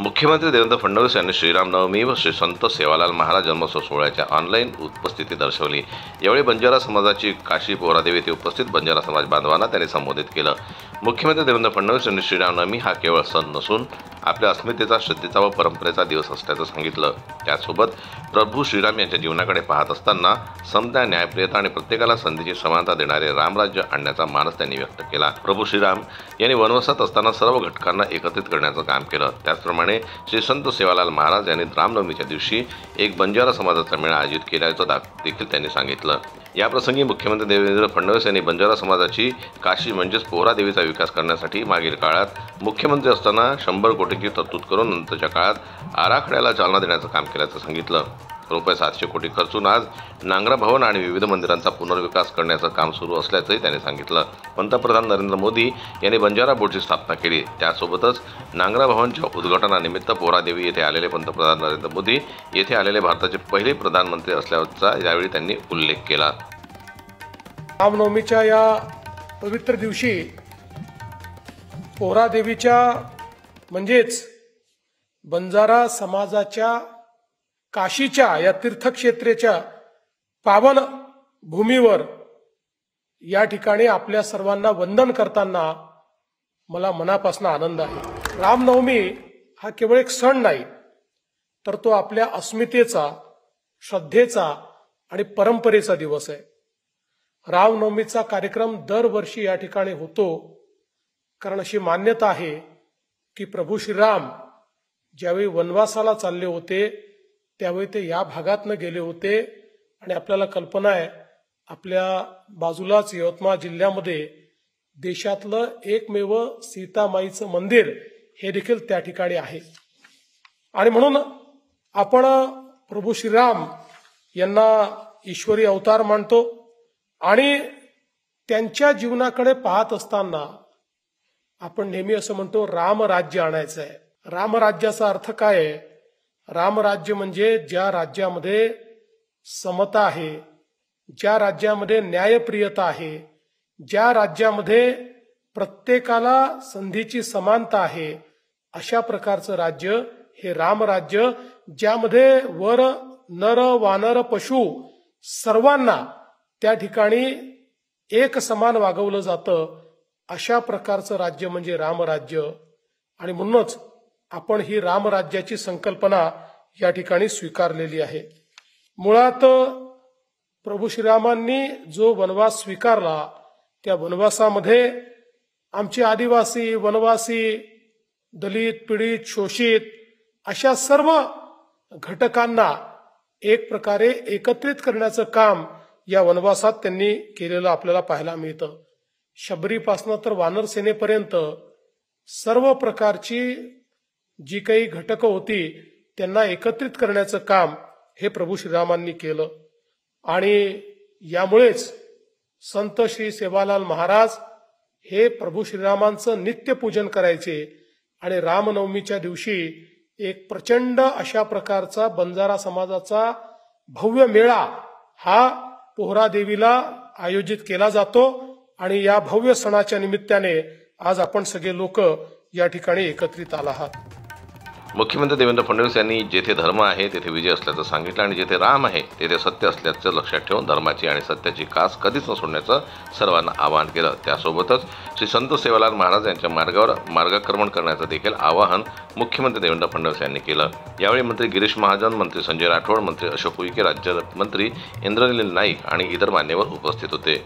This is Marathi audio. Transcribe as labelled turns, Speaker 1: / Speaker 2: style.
Speaker 1: मुख्यमंत्री देवेंद्र फडणवीस यांनी श्रीरामनवमी व श्री संत सेवालाल महाराज जन्मोत्सव सोहळ्याच्या ऑनलाईन उपस्थिती दर्शवली। यावेळी बंजारा समाजाची काशी पोहरादेवी येथे उपस्थित बंजारा समाज बांधवांना त्यांनी संबोधित केलं। मुख्यमंत्री देवेंद्र फडणवीस यांनी श्रीरामनवमी हा केवळ सण नसून आपल्या अस्मितेचा, श्रद्धेचा व परंपरेचा दिवस असल्याचं सांगितलं। त्यासोबत प्रभू श्रीराम यांच्या जीवनाकडे पाहत असताना समता, न्यायप्रियता आणि प्रत्येकाला संधीची समानता देणारे रामराज्य आणण्याचा मानस त्यांनी व्यक्त केला। प्रभू श्रीराम यांनी वनवासात असताना सर्व घटकांना एकत्रित करण्याचं काम केलं। त्याचप्रमाणे श्री संत सेवालाल महाराज यांनी रामनवमीच्या दिवशी एक बंजारा समाजाचा मेळा आयोजित केल्याचं देखील त्यांनी सांगितलं। याप्रसंगी मुख्यमंत्री देवेंद्र फडणवीस यांनी बंजारा समाजाची काशी म्हणजेच पोहरादेवीचा विकास करण्यासाठी मागील काळात मुख्यमंत्री असताना 100 कोटींची तरतूद करून नंतरच्या काळात आराखड्याला चालना देण्याचं काम केल्याचं सांगितलं। रुपये 700 कोटी खर्चून आज नांगरा भवन आणि विविध मंदिरांचा पुनर्विकास करण्याचं काम सुरू असल्याचंही त्यांनी सांगितलं। पंतप्रधान नरेंद्र मोदी यांनी बंजारा बोर्डची स्थापना केली। त्यासोबतच नांगरा भवनच्या उद्घाटनानिमित्त पोहरादेवी येथे आलेले पंतप्रधान नरेंद्र मोदी येथे आलेले भारताचे पहिले प्रधानमंत्री असल्याचा यावेळी त्यांनी उल्लेख केला।
Speaker 2: रामनवमीच्या या पवित्र दिवशी पोहरादेवीच्या म्हणजेच बंजारा समाजाच्या काशीच्या या तीर्थक्षेत्रेच्या पावन भूमीवर या ठिकाणी आपल्या सर्वांना वंदन करताना मला मनापासून आनंद आहे। रामनवमी हा केवळ एक सण नाही, तर तो आपल्या अस्मितेचा, श्रद्धेचा आणि परंपरेचा दिवस आहे। रामनवमीचा कार्यक्रम दरवर्षी या ठिकाणी होतो, कारण अशी मान्यता आहे की प्रभू श्रीराम ज्यावेळी वनवासाला चालले होते त्यावेळी ते या भागातनं गेले होते आणि आपल्याला कल्पना आहे, आपल्या बाजूलाच यवतमाळ जिल्ह्यामध्ये देशातलं एकमेव सीतामाईचं मंदिर हे देखील त्या ठिकाणी आहे। आणि म्हणून आपण प्रभू श्रीराम यांना ईश्वरी अवतार मानतो आणि त्यांच्या जीवनाकडे पाहत असताना आपण नेहमी असं म्हणतो रामराज्य आणायचं आहे। रामराज्याचा अर्थ काय आहे? रामराज्य म्हणजे ज्या राज्यामध्ये समता आहे, ज्या राज्यामध्ये न्यायप्रियता आहे, ज्या राज्यामध्ये प्रत्येकाला संधीची समानता आहे, अशा प्रकारचं राज्य हे रामराज्य, ज्यामध्ये वर नर वानर पशु सर्वांना त्या ठिकाणी एक समान वागवलं जातं, अशा प्रकारचं राज्य म्हणजे रामराज्य। आणि म्हणूनच आपण ही रामराज्याची संकल्पना या ठिकाणी स्वीकारलेली आहे। मुळात प्रभू श्रीरामांनी जो वनवास स्वीकारला त्या वनवासामध्ये आमचे आदिवासी, वनवासी, दलित, पीडित, शोषित अशा सर्व घटकांना एक प्रकारे एकत्रित करण्याचं काम या वनवासात त्यांनी केलेलं आपल्याला पाहायला मिळतं। शबरीपासून तर वानर सेनेपर्यंत सर्व प्रकारची जी काही घटकं होती त्यांना एकत्रित करण्याचं काम हे प्रभू श्रीरामांनी केलं। आणि यामुळेच संत श्री सेवालाल महाराज हे प्रभू श्रीरामांचं नित्य पूजन करायचे आणि रामनवमीच्या दिवशी एक प्रचंड अशा प्रकारचा बंजारा समाजाचा भव्य मेळा हा पोहरादेवीला आयोजित केला जातो। आणि या भव्य सणाच्या निमित्ताने आज आपण सगळे लोक या ठिकाणी एकत्रित आला आहात।
Speaker 1: मुख्यमंत्री देवेंद्र फडणवीस यांनी जेथे धर्म आहे तेथे विजय असल्याचं सांगितलं आणि जेथे राम आहे तेथे सत्य असल्याचं लक्षात ठेवून धर्माची आणि सत्याची कास कधीच न सोडण्याचं सर्वांना आवाहन केलं। त्यासोबतच श्री संत सेवालाल महाराज यांच्या मार्गावर मार्गक्रमण करण्याचं देखील आवाहन मुख्यमंत्री देवेंद्र फडणवीस यांनी केलं। यावेळी मंत्री गिरीश महाजन, मंत्री संजय राठोड, मंत्री अशोक उईके, राज्यमंत्री इंद्रनील नाईक आणि इतर मान्यवर उपस्थित होते।